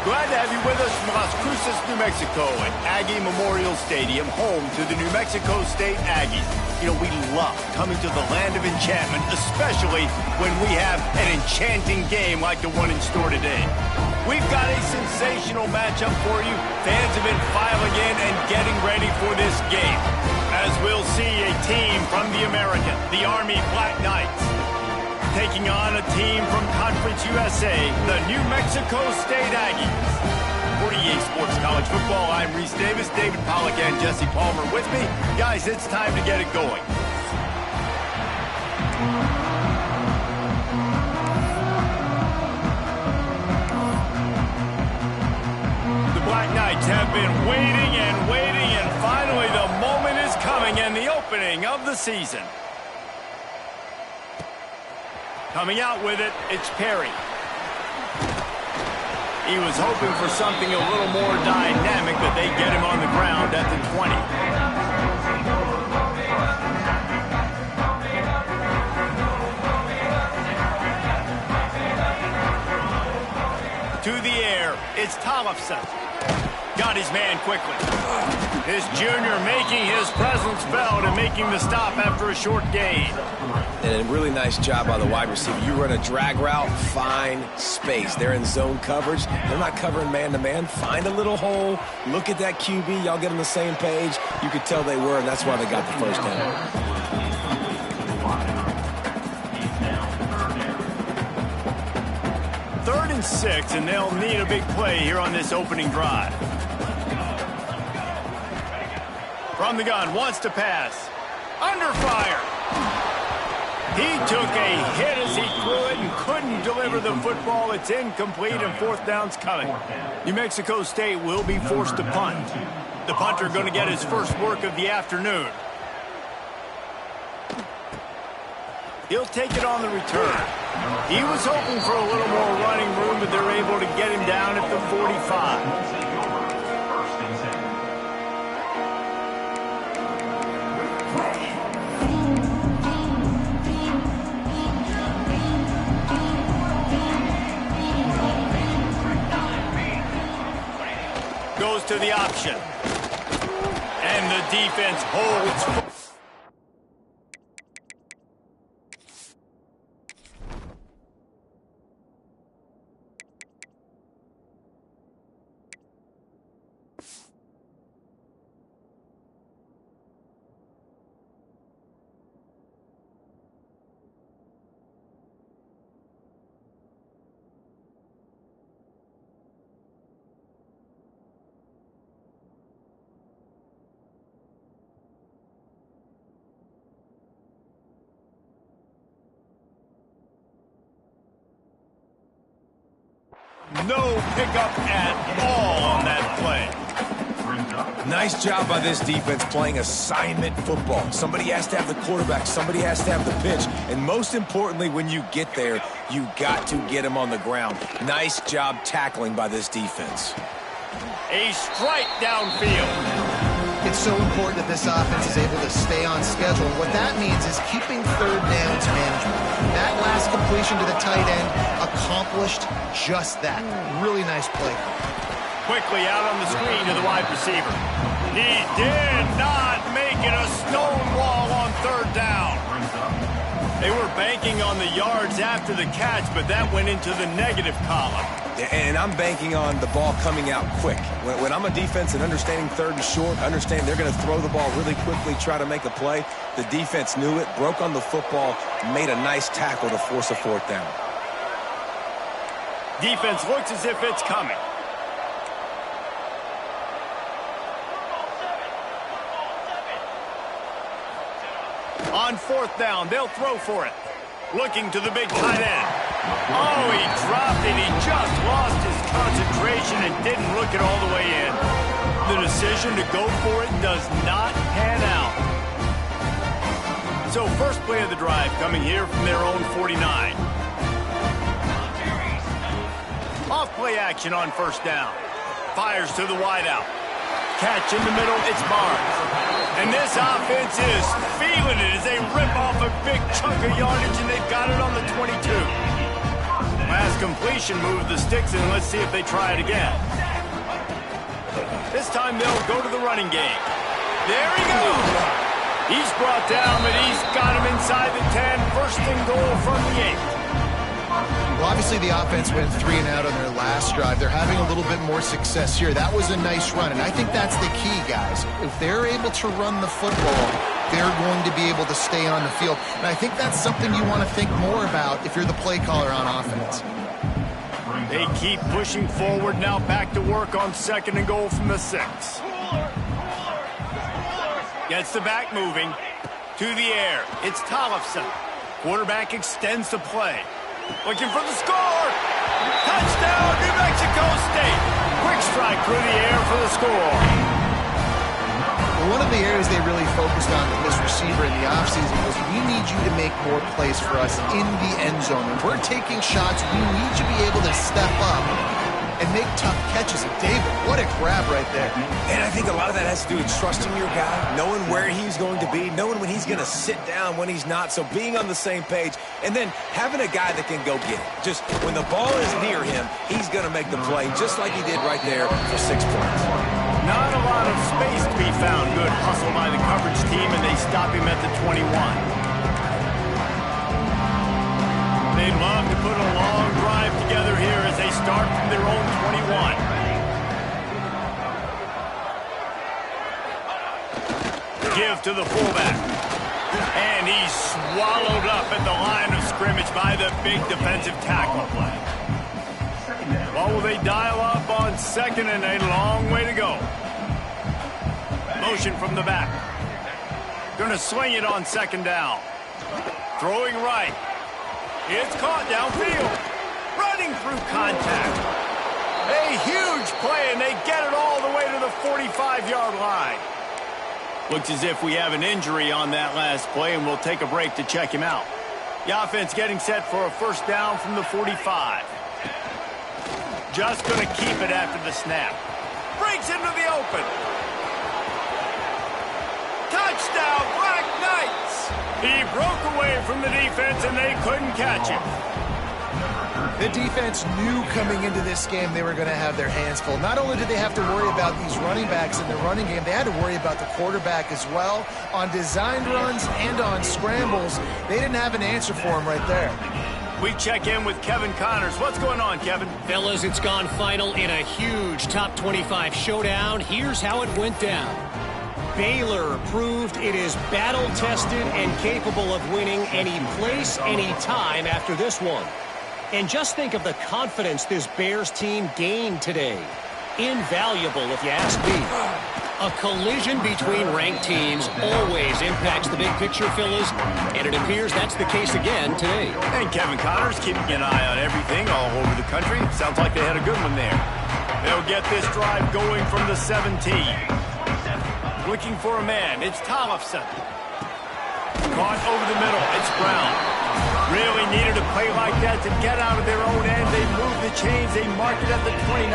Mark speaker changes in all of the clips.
Speaker 1: Glad to have you with us from Las Cruces, New Mexico at Aggie Memorial Stadium, home to the New Mexico State Aggies. You know, we love coming to the land of enchantment, especially when we have an enchanting game like the one in store today. We've got a sensational matchup for you. Fans have been filing in and getting ready for this game, as we'll see a team from the American, the Army Black Knights, taking on a team from Conference USA, the New Mexico State Aggies. For EA Sports College Football, I'm Reese Davis, David Pollack, and Jesse Palmer with me. Guys, it's time to get it going. The Black Knights have been waiting and finally the moment is coming and the opening of the season. Coming out with it, it's Perry. He was hoping for something a little more dynamic, but they get him on the ground at the 20. To the air, it's Tollefson. Got his man quickly. His junior making his presence felt and making the stop after a short gain.
Speaker 2: And a really nice job by the wide receiver. You run a drag route, find space. They're in zone coverage. They're not covering man-to-man. Find a little hole. Look at that QB. Y'all get on the same page. You could tell they were, and that's why they got the first down.
Speaker 1: 3rd and 6, and they'll need a big play here on this opening drive. From the gun, wants to pass. Under fire. He took a hit as he threw it and couldn't deliver the football. It's incomplete and 4th down's coming. New Mexico State will be forced to punt. The punter going to get his first work of the afternoon. He'll take it on the return. He was hoping for a little more running room, but they're able to get him down at the 45. Goes to the option. And the defense holds. No pickup at all on that play.
Speaker 2: Nice job by this defense playing assignment football. Somebody has to have the quarterback. Somebody has to have the pitch. And most importantly, when you get there, you got to get him on the ground. Nice job tackling by this defense.
Speaker 1: A strike downfield.
Speaker 3: It's so important that this offense is able to stay on schedule. What that means is keeping 3rd downs manageable. That last completion to the tight end accomplished just that. Really nice play.
Speaker 1: Quickly out on the screen to the wide receiver. He did not make it a stone wall on 3rd down. They were banking on the yards after the catch, but that went into the negative column.
Speaker 2: And I'm banking on the ball coming out quick. When I'm a defense and understanding 3rd and short, understand they're going to throw the ball really quickly, try to make a play. The defense knew it, broke on the football, made a nice tackle to force a 4th down.
Speaker 1: Defense looks as if it's coming. On 4th down, they'll throw for it. Looking to the big tight end. Oh, he dropped it. He just lost his concentration and didn't look it all the way in. The decision to go for it does not pan out. So first play of the drive coming here from their own 49. Off play action on 1st down. Fires to the wideout. Catch in the middle, it's Barnes. And this offense is feeling it as they rip off a big chunk of yardage, and they've got it on the 22. Pass completion moved the sticks, and let's see if they try it again. This time they'll go to the running game. There he goes. He's brought down, but he's got him inside the 10. First and goal from the 8.
Speaker 3: Well, obviously the offense went 3 and out on their last drive. They're having a little bit more success here. That was a nice run, and I think that's the key, guys. If they're able to run the football, they're going to be able to stay on the field. And I think that's something you want to think more about if you're the play caller on offense.
Speaker 1: They keep pushing forward. Now back to work on second and goal from the 6. Gets the back moving. To the air. It's Tollefson. Quarterback extends the play. Looking for the score. Touchdown, New Mexico State. Quick strike through the air for the score.
Speaker 3: Well, one of the areas they really focused on with this receiver in the offseason was we need you to make more plays for us in the end zone. When we're taking shots, we need you to be able to step up and make tough catches. And David, what a grab right there.
Speaker 2: And I think a lot of that has to do with trusting your guy, knowing where he's going to be, knowing when he's going to sit down, when he's not, so being on the same page, and then having a guy that can go get it. Just when the ball is near him, he's going to make the play, just like he did right there for 6 points.
Speaker 1: Not a lot of space to be found. Good hustle by the coverage team, and they stop him at the 21. They'd love to put a long drive together here as they start from their own 21. Give to the fullback. And he's swallowed up at the line of scrimmage by the big defensive tackle. Well, will they dial up on second, and a long way to go. Motion from the back. Gonna swing it on second down. Throwing right. It's caught downfield. Running through contact. A huge play, and they get it all the way to the 45-yard line. Looks as if we have an injury on that last play, and we'll take a break to check him out. The offense getting set for a first down from the 45. Just going to keep it after the snap. Breaks into the open. Touchdown, Black Knights! He broke away from the defense, and they couldn't catch him.
Speaker 3: The defense knew coming into this game they were going to have their hands full. Not only did they have to worry about these running backs in the running game, they had to worry about the quarterback as well. On designed runs and on scrambles, they didn't have an answer for him right there.
Speaker 1: We check in with Kevin Connors. What's going on, Kevin?
Speaker 4: Fellas, it's gone final in a huge top 25 showdown. Here's how it went down. Baylor proved it is battle-tested and capable of winning any place, any time after this one. And just think of the confidence this Bears team gained today. Invaluable, if you ask me. A collision between ranked teams always impacts the big picture, fellas, and it appears that's the case again today.
Speaker 1: And Kevin Connors keeping an eye on everything all over the country. Sounds like they had a good one there. They'll get this drive going from the 17. Looking for a man. It's Tollefson. Caught over the middle. It's Brown. Really needed a play like that to get out of their own end. They moved the chains. They marked it at the 29.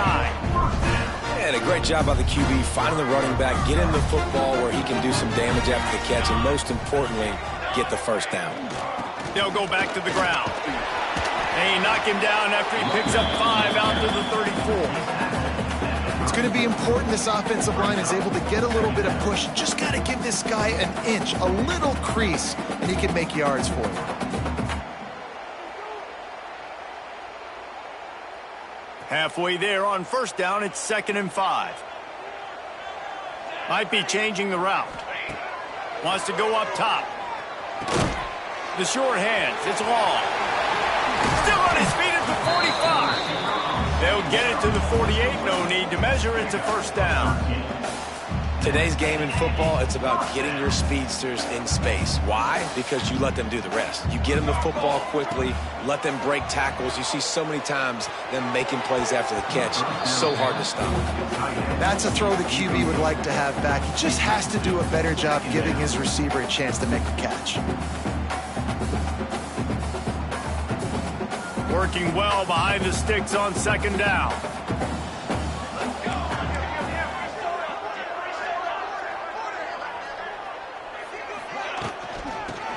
Speaker 2: And a great job by the QB, finding the running back, get him the football where he can do some damage after the catch, and most importantly, get the first down.
Speaker 1: They'll go back to the ground. They knock him down after he picks up 5 out to the 34.
Speaker 3: It's going to be important this offensive line is able to get a little bit of push. Just got to give this guy an inch, a little crease, and he can make yards for you.
Speaker 1: Halfway there on first down, it's 2nd and 5. Might be changing the route. Wants to go up top. The short hands, it's long. Still on his feet at the 45. They'll get it to the 48, no need to measure, it's a first down.
Speaker 2: Today's game in football, it's about getting your speedsters in space. Why? Because you let them do the rest. You get them the football quickly, let them break tackles. You see so many times them making plays after the catch. So hard to stop.
Speaker 3: That's a throw the QB would like to have back. He just has to do a better job giving his receiver a chance to make the catch.
Speaker 1: Working well behind the sticks on 2nd down.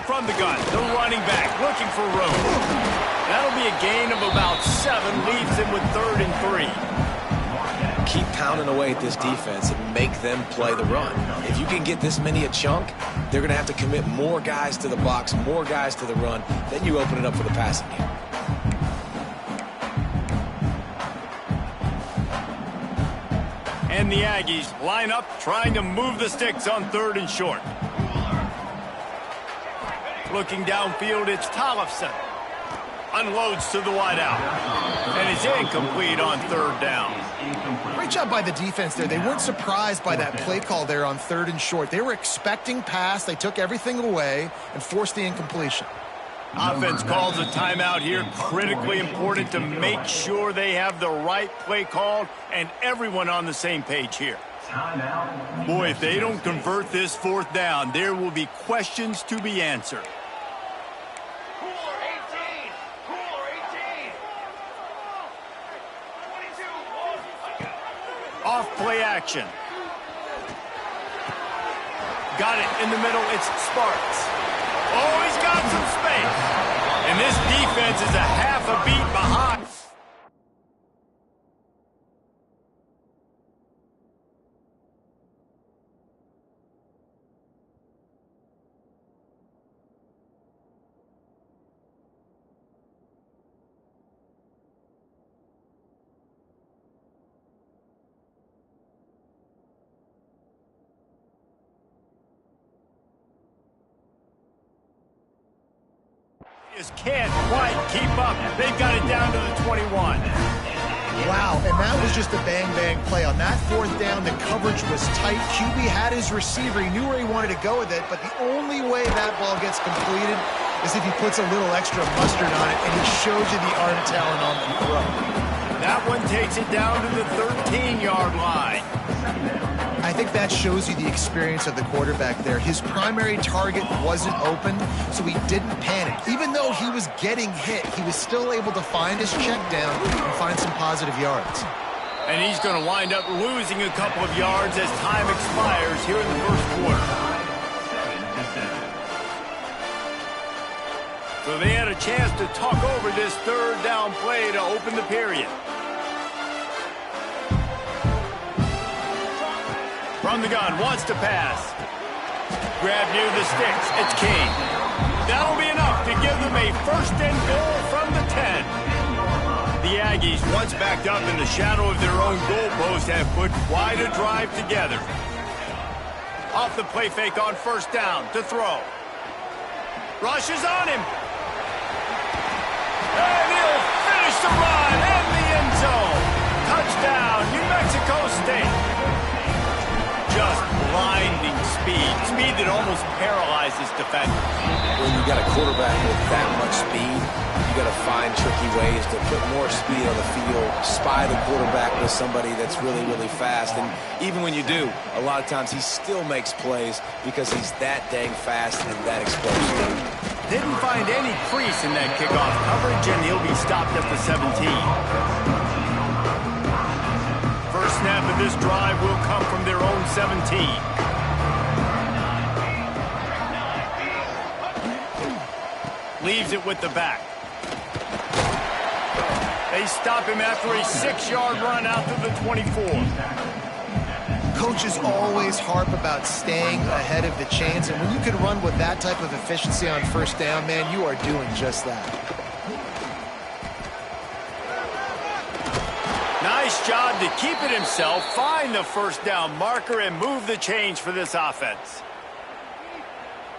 Speaker 1: From the gun, the running back looking for room. That'll be a gain of about 7, leaves him with 3rd and 3.
Speaker 2: Keep pounding away at this defense and make them play the run. If you can get this many a chunk, they're going to have to commit more guys to the box, more guys to the run. Then you open it up for the passing game.
Speaker 1: And the Aggies line up trying to move the sticks on 3rd and short. Looking downfield, it's Tollefson. Unloads to the wideout. And it's incomplete on 3rd down.
Speaker 3: Great job by the defense there. They weren't surprised by that play call there on 3rd and short. They were expecting pass. They took everything away and forced the incompletion.
Speaker 1: Offense calls a timeout here. Critically important to make sure they have the right play called and everyone on the same page here. Boy, if they don't convert this 4th down, there will be questions to be answered. Off play action. Got it in the middle. It's Sparks. Oh, he's got some space. And this defense is a half a beat behind. Just can't quite keep up. They've got it down to the 21.
Speaker 3: Wow, and that was just a bang-bang play. On that 4th down, the coverage was tight. QB had his receiver. He knew where he wanted to go with it, but the only way that ball gets completed is if he puts a little extra mustard on it, and he shows you the arm talent on the throw.
Speaker 1: That one takes it down to the 13-yard line.
Speaker 3: I think that shows you the experience of the quarterback there. His primary target wasn't open, so he didn't panic. Even though he was getting hit, he was still able to find his check down and find some positive yards.
Speaker 1: And he's going to wind up losing a couple of yards as time expires here in the 1st quarter. So they had a chance to talk over this 3rd down play to open the period. From the gun, wants to pass. Grab near the sticks, it's King. That'll be enough to give them a 1st and goal from the 10. The Aggies, once backed up in the shadow of their own goalpost, have put quite a drive together. Off the play fake on 1st down to throw. Rush is on him. And he'll finish the run in the end zone. Touchdown, New Mexico State. Just blinding speed that almost paralyzes defenders.
Speaker 2: When you got a quarterback with that much speed, you got to find tricky ways to put more speed on the field, spy the quarterback with somebody that's really, really fast. And even when you do, a lot of times he still makes plays because he's that dang fast and that explosive.
Speaker 1: Didn't find any crease in that kickoff coverage, and he'll be stopped at the 17. First snap of this drive will come from their own 17. Leaves it with the back. They stop him after a 6-yard run out to the 24.
Speaker 3: Coaches always harp about staying ahead of the chains, and when you can run with that type of efficiency on 1st down, man, you are doing just that.
Speaker 1: Nice job to keep it himself, find the 1st down marker, and move the chains for this offense.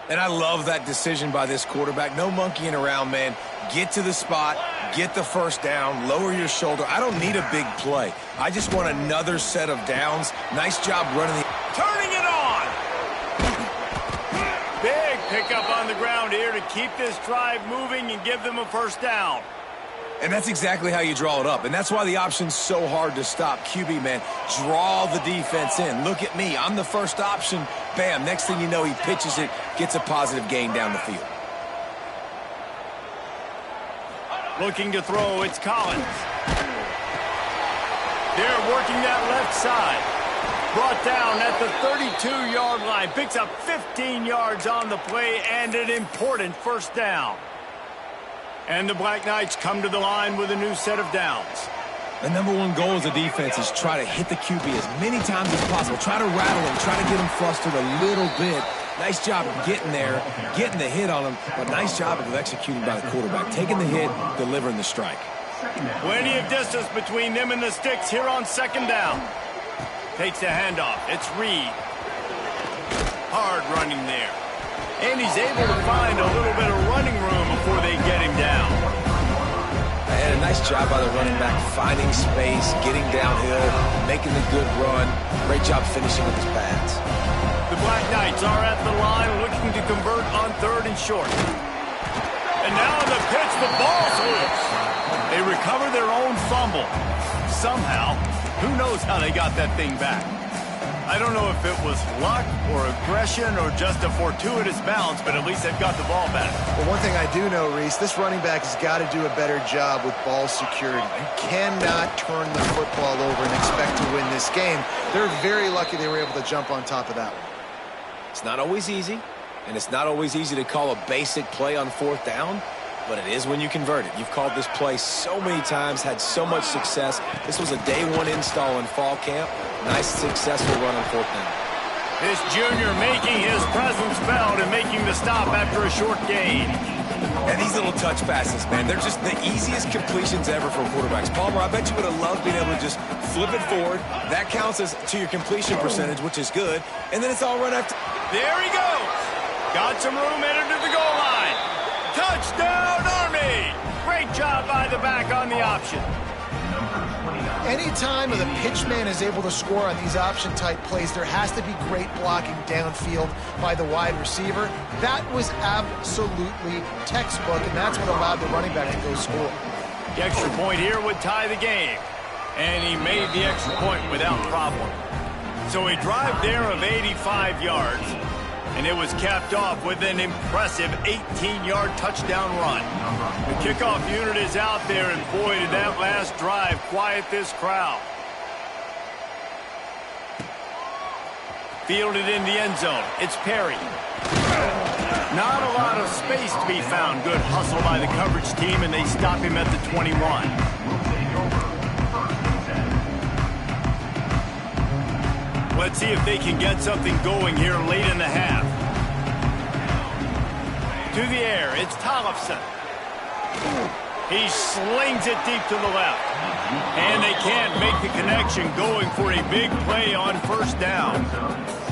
Speaker 2: And I love that decision by this quarterback. No monkeying around, man. Get to the spot, get the 1st down, lower your shoulder. I don't need a big play. I just want another set of downs. Nice job running the...
Speaker 1: Turning it on! Big pickup on the ground here to keep this drive moving and give them a 1st down.
Speaker 2: And that's exactly how you draw it up. And that's why the option's so hard to stop. QB, man, draw the defense in. Look at me. I'm the 1st option. Bam. Next thing you know, he pitches it, gets a positive gain down the field.
Speaker 1: Looking to throw, it's Collins. They're working that left side. Brought down at the 32-yard line. Picks up 15 yards on the play and an important 1st down. And the Black Knights come to the line with a new set of downs.
Speaker 2: The number one goal as a defense is try to hit the QB as many times as possible. Try to rattle him, try to get him flustered a little bit. Nice job of getting there, getting the hit on him, but nice job of executing by the quarterback. Taking the hit, delivering the strike.
Speaker 1: Plenty of distance between them and the sticks here on second down. Takes the handoff. It's Reed. Hard running there. And he's able to find a little bit of running room before they get him down.
Speaker 2: And a nice job by the running back, finding space, getting downhill, making the good run. Great job finishing with his pads.
Speaker 1: The Black Knights are at the line looking to convert on 3rd and short. And now on the pitch, the ball's loose. They recover their own fumble. Somehow, who knows how they got that thing back. I don't know if it was luck or aggression or just a fortuitous bounce, but at least they've got the ball back.
Speaker 3: Well, one thing I do know, Reese, this running back has got to do a better job with ball security. You cannot turn the football over and expect to win this game. They're very lucky they were able to jump on top of that one.
Speaker 2: It's not always easy, and it's not always easy to call a basic play on 4th down, but it is when you convert it. You've called this play so many times, had so much success. This was a day 1 install in fall camp. Nice, successful run on 4th down.
Speaker 1: This junior making his presence felt and making the stop after a short gain.
Speaker 2: And these little touch passes, man, they're just the easiest completions ever for quarterbacks. Palmer, I bet you would have loved being able to just flip it forward. That counts as to your completion percentage, which is good. And then it's all run after.
Speaker 1: There he goes. Got some room, entered to the goal line. Touchdown, Army! Great job by the back on the option.
Speaker 3: Anytime the pitchman is able to score on these option-type plays, there has to be great blocking downfield by the wide receiver. That was absolutely textbook, and that's what allowed the running back to go score.
Speaker 1: The extra point here would tie the game, and he made the extra point without problem. So a drive there of 85 yards, and it was capped off with an impressive 18-yard touchdown run. The kickoff unit is out there, and boy, did that last drive quiet this crowd. Fielded in the end zone. It's Perry. Not a lot of space to be found. Good hustle by the coverage team, and they stop him at the 21. Let's see if they can get something going here late in the half. To the air, it's Tollefson. He slings it deep to the left. And they can't make the connection, going for a big play on 1st down.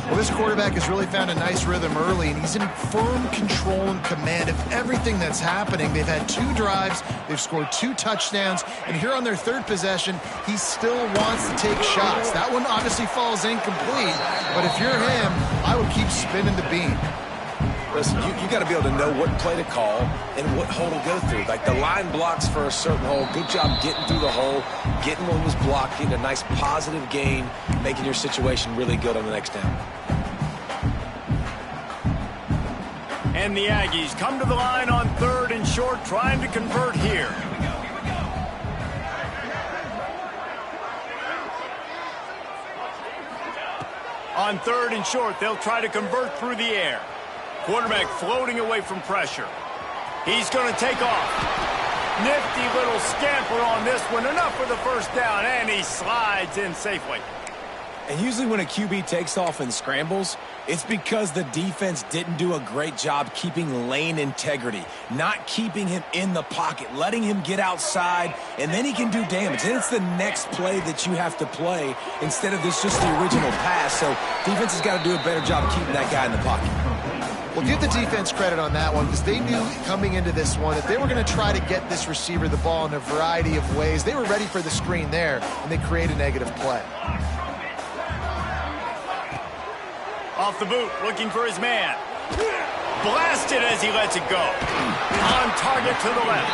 Speaker 3: Well, this quarterback has really found a nice rhythm early, and he's in firm control and command of everything that's happening. They've had 2 drives, they've scored 2 touchdowns, and here on their 3rd possession, he still wants to take shots. That one obviously falls incomplete, but if you're him, I would keep spinning the beam.
Speaker 2: Listen, you got to be able to know what play to call and what hole to go through. Like the line blocks for a certain hole. Good job getting through the hole, getting what was blocked, getting a nice positive gain, making your situation really good on the next down.
Speaker 1: And the Aggies come to the line on 3rd and short, trying to convert here. On 3rd and short, they'll try to convert through the air. Quarterback floating away from pressure. He's going to take off. Nifty little scamper on this one. Enough for the 1st down, and he slides in safely.
Speaker 2: And usually when a QB takes off and scrambles, it's because the defense didn't do a great job keeping lane integrity, not keeping him in the pocket, letting him get outside, and then he can do damage. Then it's the next play that you have to play instead of this just the original pass. So defense has got to do a better job of keeping that guy in the pocket.
Speaker 3: Well, give the defense credit on that one, because they knew coming into this one that they were going to try to get this receiver the ball in a variety of ways. They were ready for the screen there, and they create a negative play.
Speaker 1: Off the boot, looking for his man. Blasted as he lets it go. On target to the left.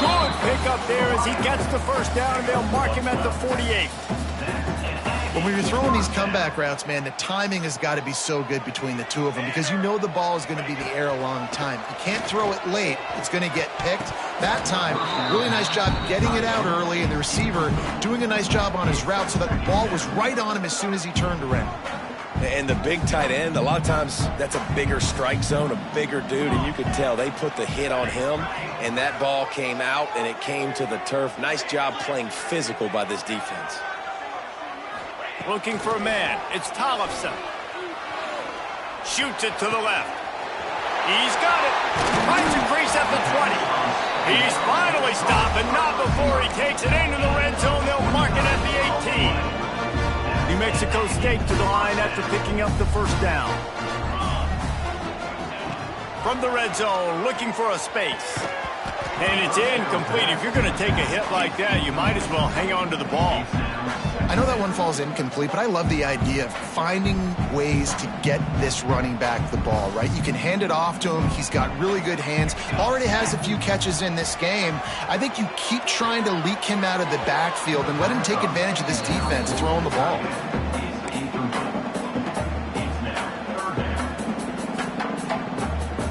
Speaker 1: Good pickup there as he gets the 1st down, and they'll mark him at the 48.
Speaker 3: When you're throwing these comeback routes, man, the timing has got to be so good between the 2 of them, because you know the ball is going to be in the air a long time. You can't throw it late. It's going to get picked. That time, really nice job getting it out early, and the receiver doing a nice job on his route so that the ball was right on him as soon as he turned around.
Speaker 2: And the big tight end, a lot of times that's a bigger strike zone, a bigger dude, and you can tell they put the hit on him, and that ball came out, and it came to the turf. Nice job playing physical by this defense.
Speaker 1: Looking for a man. It's Tollefson. Shoots it to the left. He's got it. Finds a crease at the 20. He's finally stopped, but not before he takes it into the red zone. They'll mark it at the 18. New Mexico State to the line after picking up the first down. From the red zone, looking for a space. And it's incomplete. If you're going to take a hit like that, you might as well hang on to the ball.
Speaker 3: I know that one falls incomplete, but I love the idea of finding ways to get this running back the ball, right? You can hand it off to him. He's got really good hands. Already has a few catches in this game. I think you keep trying to leak him out of the backfield and let him take advantage of this defense throwing the ball.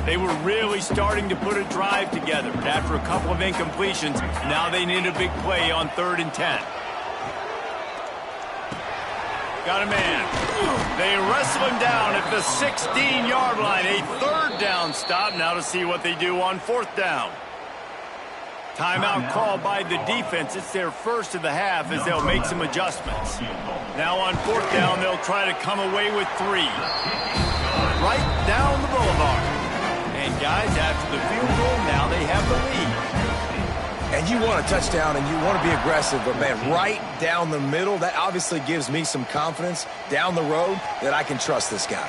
Speaker 1: They were really starting to put a drive together. But after a couple of incompletions, now they need a big play on 3rd and 10. Got a man. They wrestle him down at the 16-yard line. A 3rd down stop. Now to see what they do on 4th down. Timeout called by the defense. It's their first of the half as they'll make some adjustments. Now on 4th down, they'll try to come away with 3. Right down the boulevard. And guys, after the field goal, now they have the lead.
Speaker 2: And you want a touchdown and you want to be aggressive, but man, right down the middle, that obviously gives me some confidence down the road that I can trust this guy.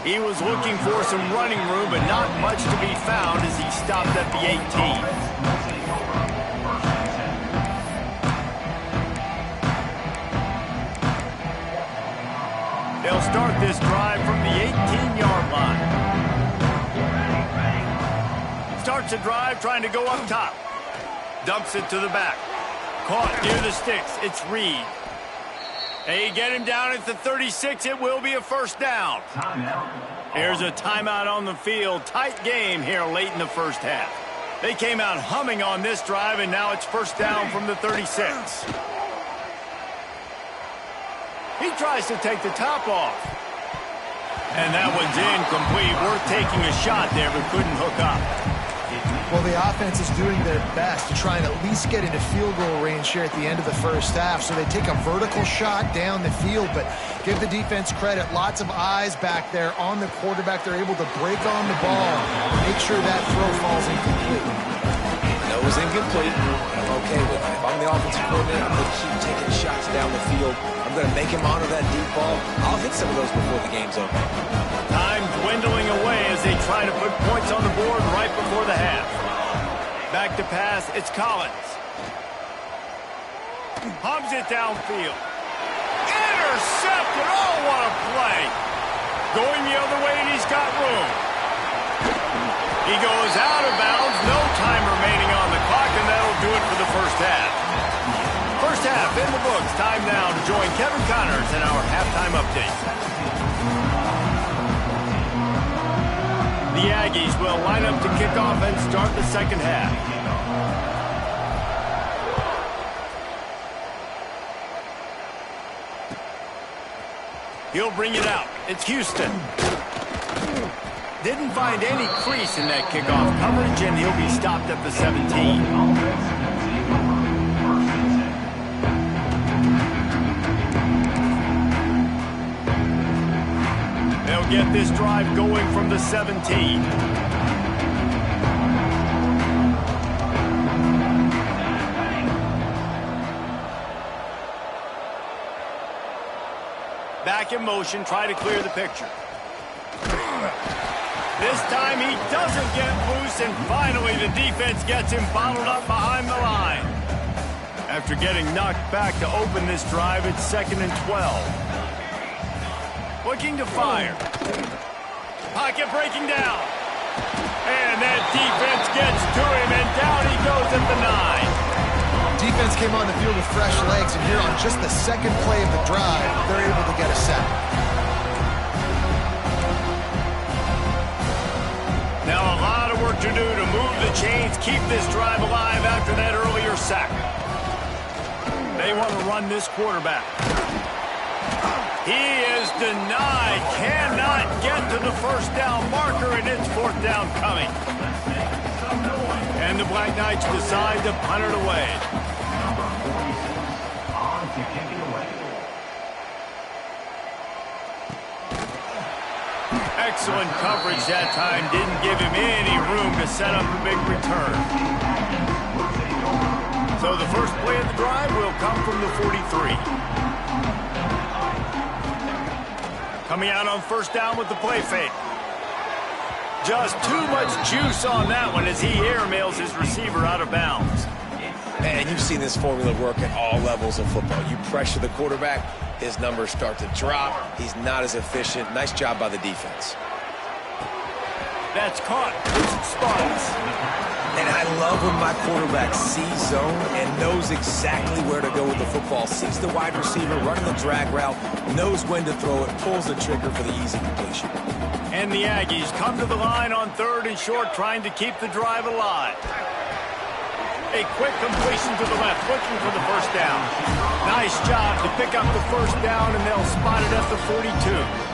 Speaker 1: He was looking for some running room, but not much to be found as he stopped at the 18. They'll start this drive from the 18-yard line. Starts a drive trying to go up top. Dumps it to the back. Caught near the sticks. It's Reed. They get him down at the 36. It will be a 1st down. Here's a timeout on the field. Tight game here late in the first half. They came out humming on this drive, and now it's 1st down from the 36. He tries to take the top off. And that one's incomplete. Worth taking a shot there, but couldn't hook up.
Speaker 3: Well, the offense is doing their best to try and at least get into field goal range here at the end of the first half. So they take a vertical shot down the field, but give the defense credit. Lots of eyes back there on the quarterback. They're able to break on the ball, make sure that throw falls incomplete.
Speaker 2: That was incomplete. I'm okay with it. If I'm the offensive coordinator, I'm going to keep taking shots down the field. I'm going to make him honor that deep ball. I'll hit some of those before the game's over.
Speaker 1: Time dwindling away as they try to put points on the board right before the half. Back to pass, it's Collins. Hubs it downfield. Intercepted! Oh, what a play! Going the other way, and he's got room. He goes out of bounds. No time remaining on the clock, and that'll do it for the first half. First half in the books. Time now to join Kevin Connors in our halftime update. The Aggies will line up to kick off and start the second half. He'll bring it out. It's Houston. Didn't find any crease in that kickoff coverage, and he'll be stopped at the 17. They'll get this drive going from the 17. Back in motion, try to clear the picture. This time he doesn't get loose, and finally the defense gets him bottled up behind the line. After getting knocked back to open this drive, it's 2nd and 12. Looking to fire. Pocket breaking down. And that defense gets to him, and down he goes at the 9.
Speaker 3: Defense came on the field with fresh legs, and here on just the second play of the drive, they're able to get a sack.
Speaker 1: Now a lot of work to do to move the chains, keep this drive alive after that earlier sack. They want to run this quarterback. He is denied, cannot get to the 1st down marker, and it's 4th down coming. And the Black Knights decide to punt it away. Excellent coverage that time. Didn't give him any room to set up a big return. So the first play of the drive will come from the 43. Coming out on first down with the play fake. Just too much juice on that one as he airmails his receiver out of bounds.
Speaker 2: Man, you've seen this formula work at all levels of football. You pressure the quarterback, his numbers start to drop. He's not as efficient. Nice job by the defense.
Speaker 1: That's caught. It's spots.
Speaker 2: And I love when my quarterback sees zone and knows exactly where to go with the football. Sees the wide receiver running the drag route, knows when to throw it, pulls the trigger for the easy completion.
Speaker 1: And the Aggies come to the line on 3rd and short, trying to keep the drive alive. A quick completion to the left, looking for the first down. Nice job to pick up the first down, and they'll spot it at the 42.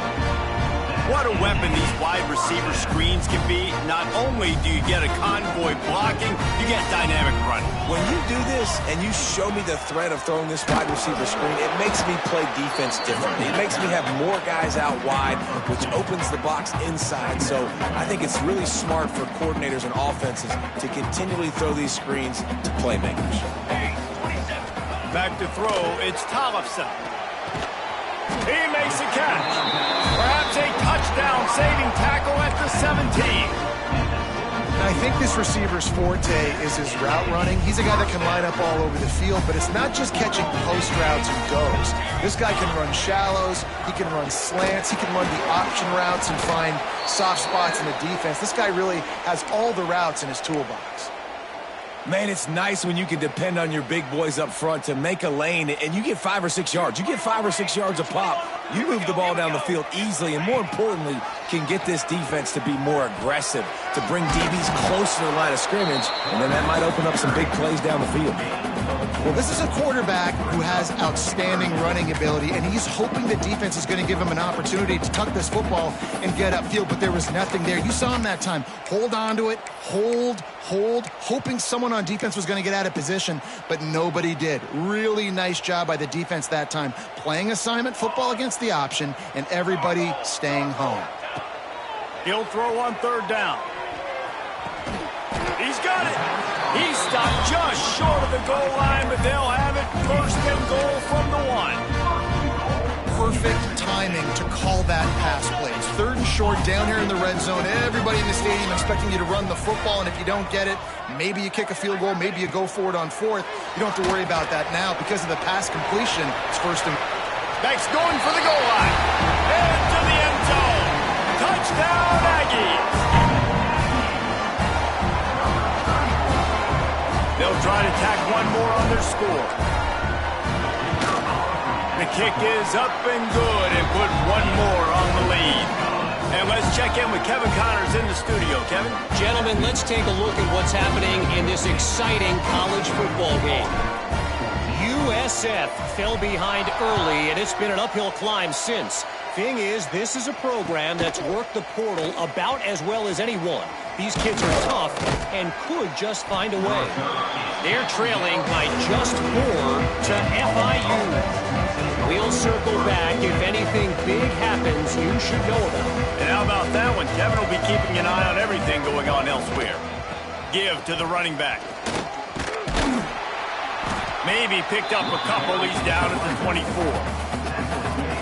Speaker 1: What a weapon these wide receiver screens can be. Not only do you get a convoy blocking, you get dynamic running.
Speaker 2: When you do this and you show me the threat of throwing this wide receiver screen, it makes me play defense differently. It makes me have more guys out wide, which opens the box inside. So I think it's really smart for coordinators and offenses to continually throw these screens to playmakers.
Speaker 1: Back to throw, it's Tollefson. He makes a catch. Perhaps a touchdown-saving tackle at the 17.
Speaker 3: I think this receiver's forte is his route running. He's a guy that can line up all over the field, but it's not just catching post routes and goes. This guy can run shallows, he can run slants, he can run the option routes and find soft spots in the defense. This guy really has all the routes in his toolbox.
Speaker 2: Man, it's nice when you can depend on your big boys up front to make a lane, and you get 5 or 6 yards. You get 5 or 6 yards a pop. You move the ball down the field easily, and more importantly, can get this defense to be more aggressive, to bring DBs closer to the line of scrimmage, and then that might open up some big plays down the field.
Speaker 3: Well, this is a quarterback who has outstanding running ability, and he's hoping the defense is going to give him an opportunity to tuck this football and get upfield, but there was nothing there. You saw him that time. Hold on to it, hold, hoping someone on defense was going to get out of position, but nobody did. Really nice job by the defense that time, playing assignment football against the option, and everybody staying home.
Speaker 1: He'll throw on 3rd down. He's got it. He stopped just short of the goal line, but they'll have it 1st and goal from the 1.
Speaker 3: Perfect timing to call that pass play. It's 3rd and short down here in the red zone. Everybody in the stadium expecting you to run the football, and if you don't get it, maybe you kick a field goal, maybe you go for it on 4th. You don't have to worry about that now because of the pass completion. It's 1st and...
Speaker 1: Beck's going for the goal line. And to the end zone. Touchdown, Aggies. They'll try to tack one more on their score. The kick is up and good and put one more on the lead. And let's check in with Kevin Connors in the studio. Kevin?
Speaker 4: Gentlemen, let's take a look at what's happening in this exciting college football game. USF fell behind early, and it's been an uphill climb since. Thing is, this is a program that's worked the portal about as well as anyone. These kids are tough and could just find a way. They're trailing by just 4 to FIU. We'll circle back. If anything big happens, you should know about it.
Speaker 1: And how about that one? Kevin will be keeping an eye on everything going on elsewhere. Give to the running back. Maybe picked up a couple. He's down at the 24.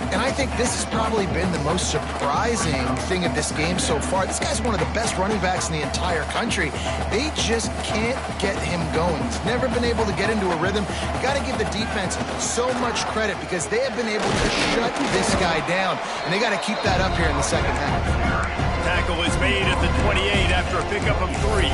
Speaker 3: And I think this has probably been the most surprising thing of this game so far. This guy's one of the best running backs in the entire country. They just can't get him going. He's never been able to get into a rhythm. You got to give the defense so much credit because they have been able to shut this guy down. And they got to keep that up here in the second half.
Speaker 1: Tackle is made at the 28 after a pickup of 3.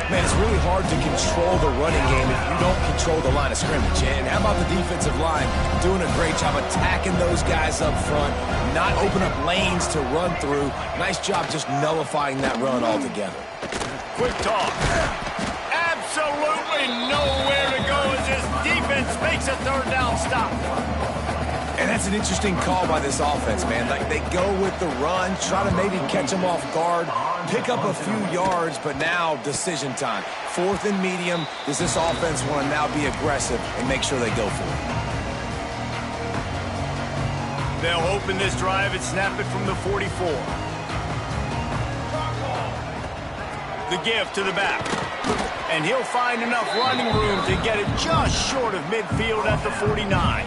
Speaker 2: Man, it's really hard to control the running game if you don't control the line of scrimmage. And how about the defensive line doing a great job attacking those guys up front, not open up lanes to run through. Nice job just nullifying that run altogether.
Speaker 1: Quick toss. Absolutely nowhere to go as this defense makes a 3rd down stop.
Speaker 2: And that's an interesting call by this offense, man. Like, they go with the run, try to maybe catch them off guard, pick up a few yards, but now decision time. 4th and medium. Does this offense want to now be aggressive and make sure they go for it?
Speaker 1: They'll open this drive and snap it from the 44. The give to the back. And he'll find enough running room to get it just short of midfield at the 49.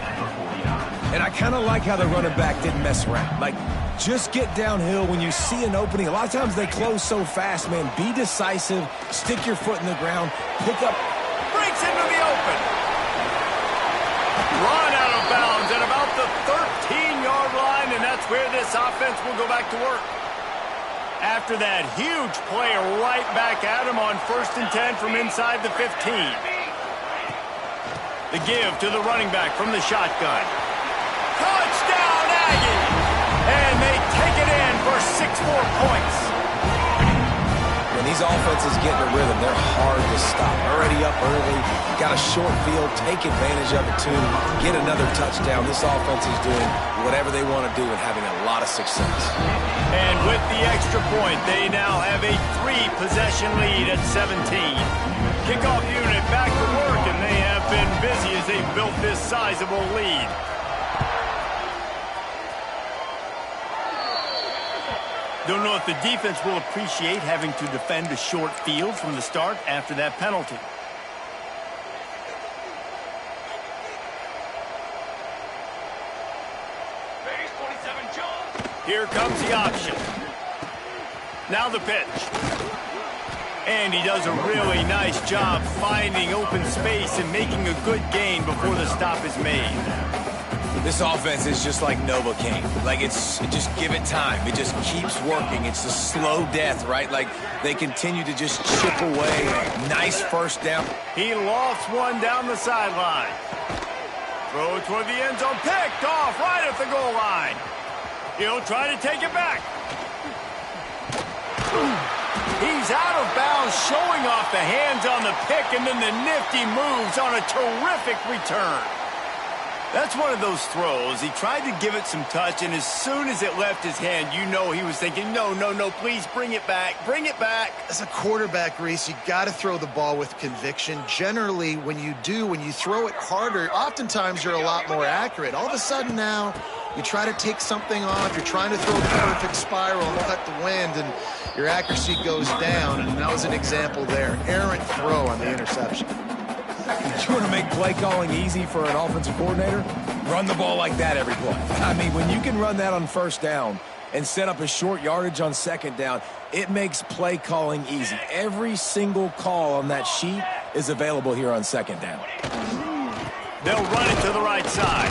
Speaker 2: And I kind of like how the running back didn't mess around. Like, just get downhill when you see an opening. A lot of times they close so fast, man. Be decisive. Stick your foot in the ground. Pick up.
Speaker 1: Breaks into the open. Run out of bounds at about the 13-yard line, and that's where this offense will go back to work. After that huge play right back at him on 1st and 10 from inside the 15. The give to the running back from the shotgun. Touchdown, Aggie! And they take it in for 6 more points.
Speaker 2: When these offenses get in a rhythm, they're hard to stop. Already up early, got a short field, take advantage of it too, get another touchdown. This offense is doing whatever they want to do and having a lot of success.
Speaker 1: And with the extra point, they now have a 3-possession lead at 17. Kickoff unit back to work, and they have been busy as they built this sizable lead. Don't know if the defense will appreciate having to defend a short field from the start after that penalty. Here comes the option. Now the pitch. And he does a really nice job finding open space and making a good gain before the stop is made.
Speaker 2: This offense is just like Novocaine. Like, just give it time. It just keeps working. It's a slow death, right? Like, they continue to just chip away. Nice first down.
Speaker 1: He lofts one down the sideline. Throw toward the end zone. Picked off right at the goal line. He'll try to take it back. He's out of bounds, showing off the hands on the pick, and then the nifty moves on a terrific return. That's one of those throws. He tried to give it some touch, and as soon as it left his hand, you know he was thinking, no, please bring it back, bring it back.
Speaker 3: As a quarterback, Reese, you got to throw the ball with conviction. Generally, when you throw it harder, oftentimes you're a lot more accurate. All of a sudden now, you try to take something off, you're trying to throw the perfect spiral and cut the wind, and your accuracy goes down, and that was an example there. Errant throw on the interception.
Speaker 2: You want to make play calling easy for an offensive coordinator? Run the ball like that every play. I mean, when you can run that on 1st down and set up a short yardage on 2nd down, it makes play calling easy. Every single call on that sheet is available here on 2nd down.
Speaker 1: They'll run it to the right side,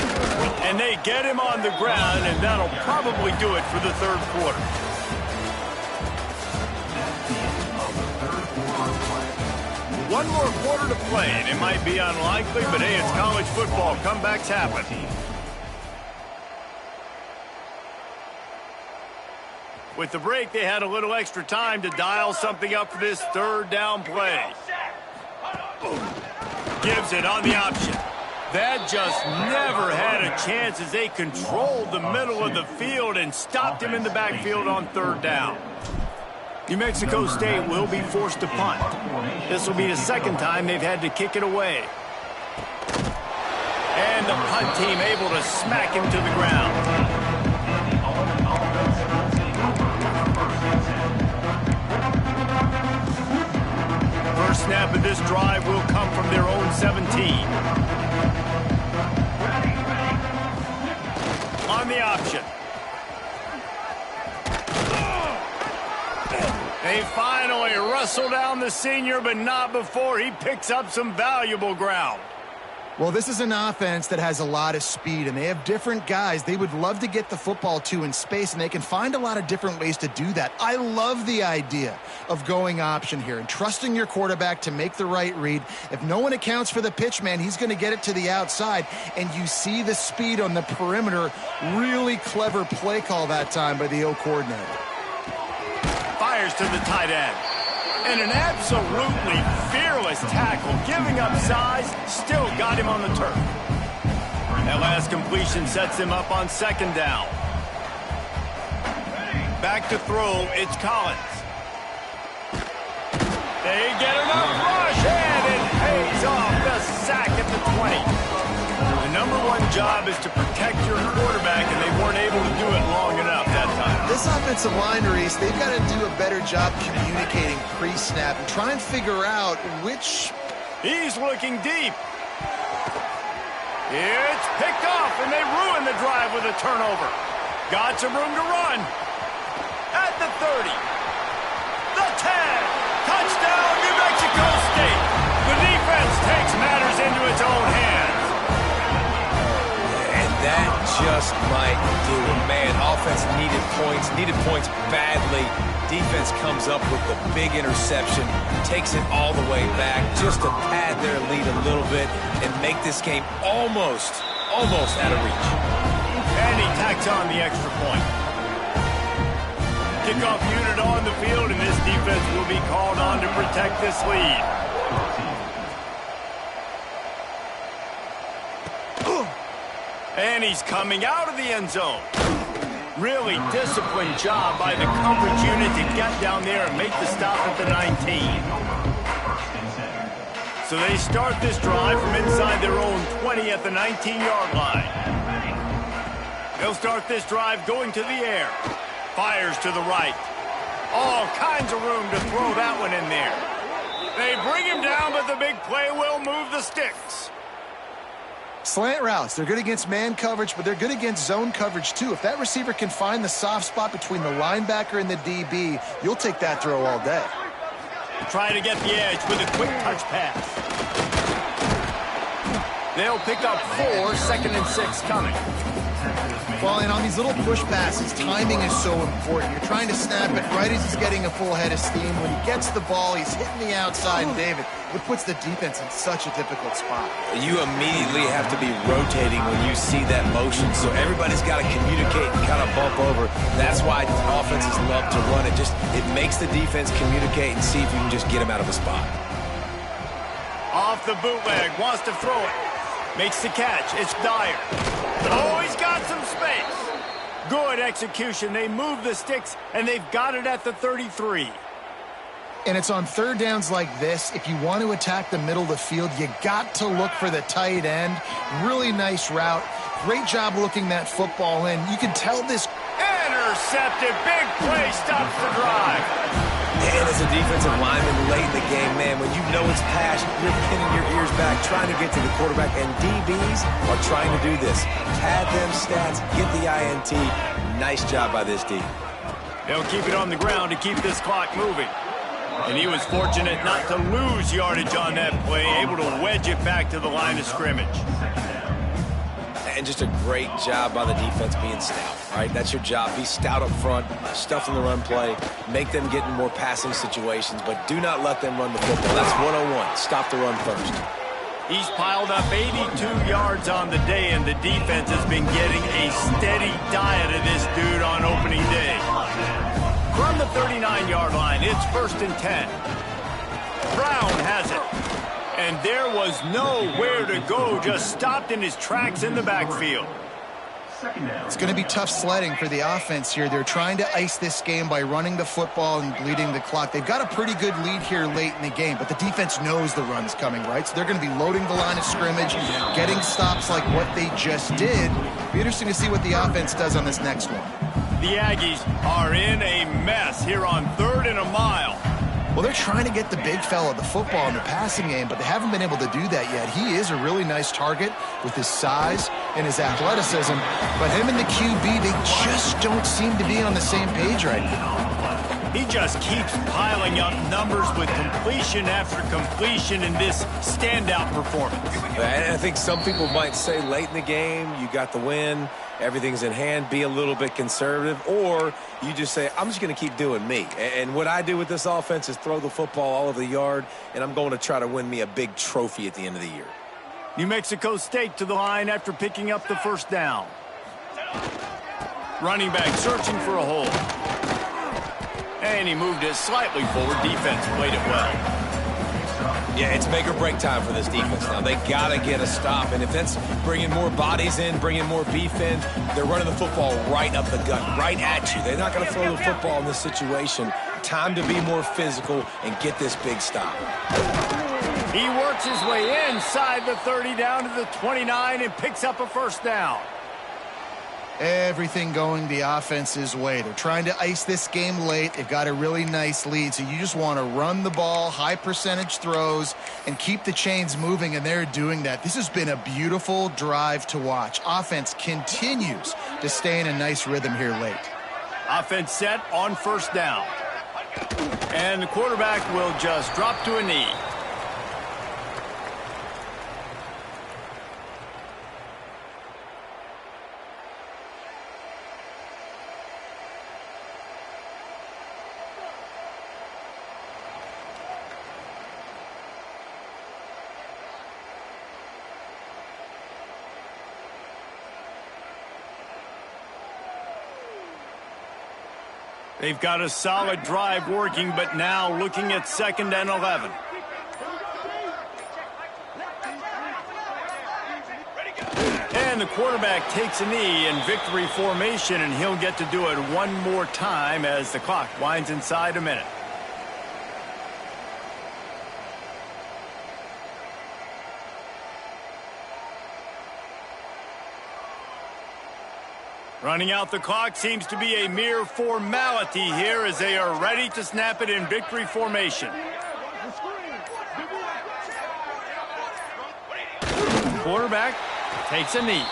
Speaker 1: and they get him on the ground, and that'll probably do it for the 3rd quarter. One more quarter to play, and it might be unlikely, but hey, it's college football. Comebacks happen. With the break, they had a little extra time to dial something up for this 3rd down play. Gives it on the option. That just never had a chance as they controlled the middle of the field and stopped him in the backfield on 3rd down. New Mexico State will be forced to punt. This will be the 2nd time they've had to kick it away. And the punt team able to smack him to the ground. First snap of this drive will come from their own 17. On the option. They finally wrestle down the senior, but not before he picks up some valuable ground.
Speaker 3: Well, this is an offense that has a lot of speed, and they have different guys they would love to get the football to in space, and they can find a lot of different ways to do that. I love the idea of going option here and trusting your quarterback to make the right read. If no one accounts for the pitch, man, he's going to get it to the outside, and you see the speed on the perimeter. Really clever play call that time by the O coordinator.
Speaker 1: Fires to the tight end. And an absolutely fearless tackle, giving up size, still got him on the turf. That last completion sets him up on 2nd down. Back to throw, it's Collins. They get enough rush, and it pays off the sack at the 20. The number one job is to protect your quarterback, and they weren't able to do it long enough that time.
Speaker 3: This offensive line, Reese, they've got to do a better job communicating pre-snap and try and figure out which...
Speaker 1: He's looking deep. It's picked off, and they ruin the drive with a turnover. Got some room to run. At the 30. The 10. Touchdown, New Mexico State. The defense takes matters into its own hands.
Speaker 2: And that just might do it. Man, offense needed points badly. Defense comes up with the big interception, takes it all the way back just to pad their lead a little bit and make this game almost out of reach.
Speaker 1: And he tacks on the extra point. Kickoff unit on the field, and this defense will be called on to protect this lead. And he's coming out of the end zone. Really disciplined job by the coverage unit to get down there and make the stop at the 19. So they start this drive from inside their own 20 at the 19-yard line. They'll start this drive going to the air. Fires to the right. All kinds of room to throw that one in there. They bring him down, but the big play will move the sticks.
Speaker 3: Slant routes, they're good against man coverage, but they're good against zone coverage too. If that receiver can find the soft spot between the linebacker and the DB, you'll take that throw all day.
Speaker 1: Try to get the edge with a quick touch pass. They'll pick up 4, 2nd and 6 coming.
Speaker 3: Well, and on these little push passes, timing is so important. You're trying to snap it right as he's getting a full head of steam. When he gets the ball, he's hitting the outside, and David, it puts the defense in such a difficult spot.
Speaker 2: You immediately have to be rotating when you see that motion, so everybody's got to communicate and kind of bump over. That's why offenses love to run it. It makes the defense communicate and see if you can just get him out of a spot.
Speaker 1: Off the bootleg, wants to throw it. Makes the catch. It's Dyer. Oh, he's got some space. Good execution. They move the sticks, and they've got it at the 33.
Speaker 3: And it's on third downs like this. If you want to attack the middle of the field, you got to look for the tight end. Really nice route. Great job looking that football in. You can tell this.
Speaker 1: Intercepted. Big play stops the drive.
Speaker 2: And as a defensive lineman late in the game, man, when you know it's pass, you're pinning your ears back, trying to get to the quarterback, and DBs are trying to do this. Pad them stats, get the INT. Nice job by this D.
Speaker 1: They'll keep it on the ground to keep this clock moving. And he was fortunate not to lose yardage on that play, able to wedge it back to the line of scrimmage.
Speaker 2: And just a great job by the defense being stout, right? That's your job. Be stout up front, stuff in the run play, make them get in more passing situations, but do not let them run the football. That's 101. Stop the run first.
Speaker 1: He's piled up 82 yards on the day, and the defense has been getting a steady diet of this dude on opening day. From the 39-yard line, it's 1st and 10. Brown has it. And there was nowhere to go, just stopped in his tracks in the backfield.
Speaker 3: It's going to be tough sledding for the offense here. They're trying to ice this game by running the football and bleeding the clock. They've got a pretty good lead here late in the game, but the defense knows the run's coming, right? So they're going to be loading the line of scrimmage, getting stops like what they just did. Be interesting to see what the offense does on this next one.
Speaker 1: The Aggies are in a mess here on 3rd and a mile.
Speaker 3: Well, they're trying to get the big fella the football in the passing game, but they haven't been able to do that yet. He is a really nice target with his size and his athleticism, but him and the QB, they just don't seem to be on the same page right now.
Speaker 1: He just keeps piling up numbers with completion after completion in this standout performance.
Speaker 2: And I think some people might say late in the game, you got the win, everything's in hand, be a little bit conservative, or you just say, I'm just going to keep doing me. And what I do with this offense is throw the football all over the yard, and I'm going to try to win me a big trophy at the end of the year.
Speaker 1: New Mexico State to the line after picking up the 1st down. Running back searching for a hole. And he moved it slightly forward. Defense played it well.
Speaker 2: Yeah, it's make or break time for this defense now. They got to get a stop. And if that's bringing more bodies in, bringing more beef in, they're running the football right up the gut, right at you. They're not going to throw the football in this situation Time to be more physical and get this big stop.
Speaker 1: He works his way inside the 30 down to the 29 and picks up a first down.
Speaker 3: Everything going the offense's way. They're trying to ice this game late. They've got a really nice lead, so you just want to run the ball, high percentage throws, and keep the chains moving, and they're doing that. This has been a beautiful drive to watch. Offense continues to stay in a nice rhythm here late.
Speaker 1: Offense set on first down. And the quarterback will just drop to a knee. They've got a solid drive working, but now looking at 2nd and 11. And the quarterback takes a knee in victory formation, and he'll get to do it one more time as the clock winds inside a minute. Running out the clock seems to be a mere formality here as they are ready to snap it in victory formation. Quarterback takes a knee.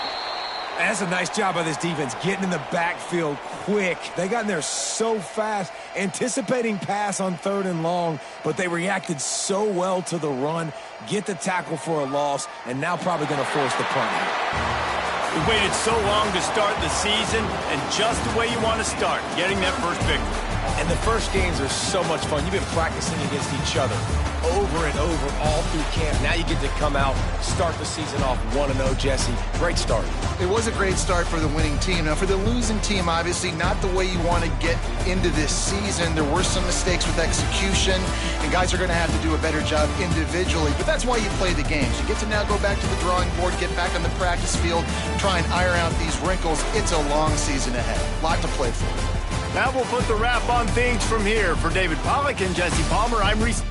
Speaker 2: That's a nice job by this defense, getting in the backfield quick. They got in there so fast, anticipating pass on 3rd and long, but they reacted so well to the run, get the tackle for a loss, and now probably going to force the punt here.
Speaker 1: We waited so long to start the season, and just the way you want to start, getting that first victory.
Speaker 2: And the first games are so much fun. You've been practicing against each other over and over all through camp. Now you get to come out, start the season off 1-0, Jesse. Great start.
Speaker 3: It was a great start for the winning team. Now, for the losing team, obviously not the way you want to get into this season. There were some mistakes with execution, and guys are going to have to do a better job individually. But that's why you play the games. You get to now go back to the drawing board, get back on the practice field, try and iron out these wrinkles. It's a long season ahead. A lot to play for.
Speaker 1: Now we'll put the wrap on things from here. For David Pollack and Jesse Palmer, I'm Reese.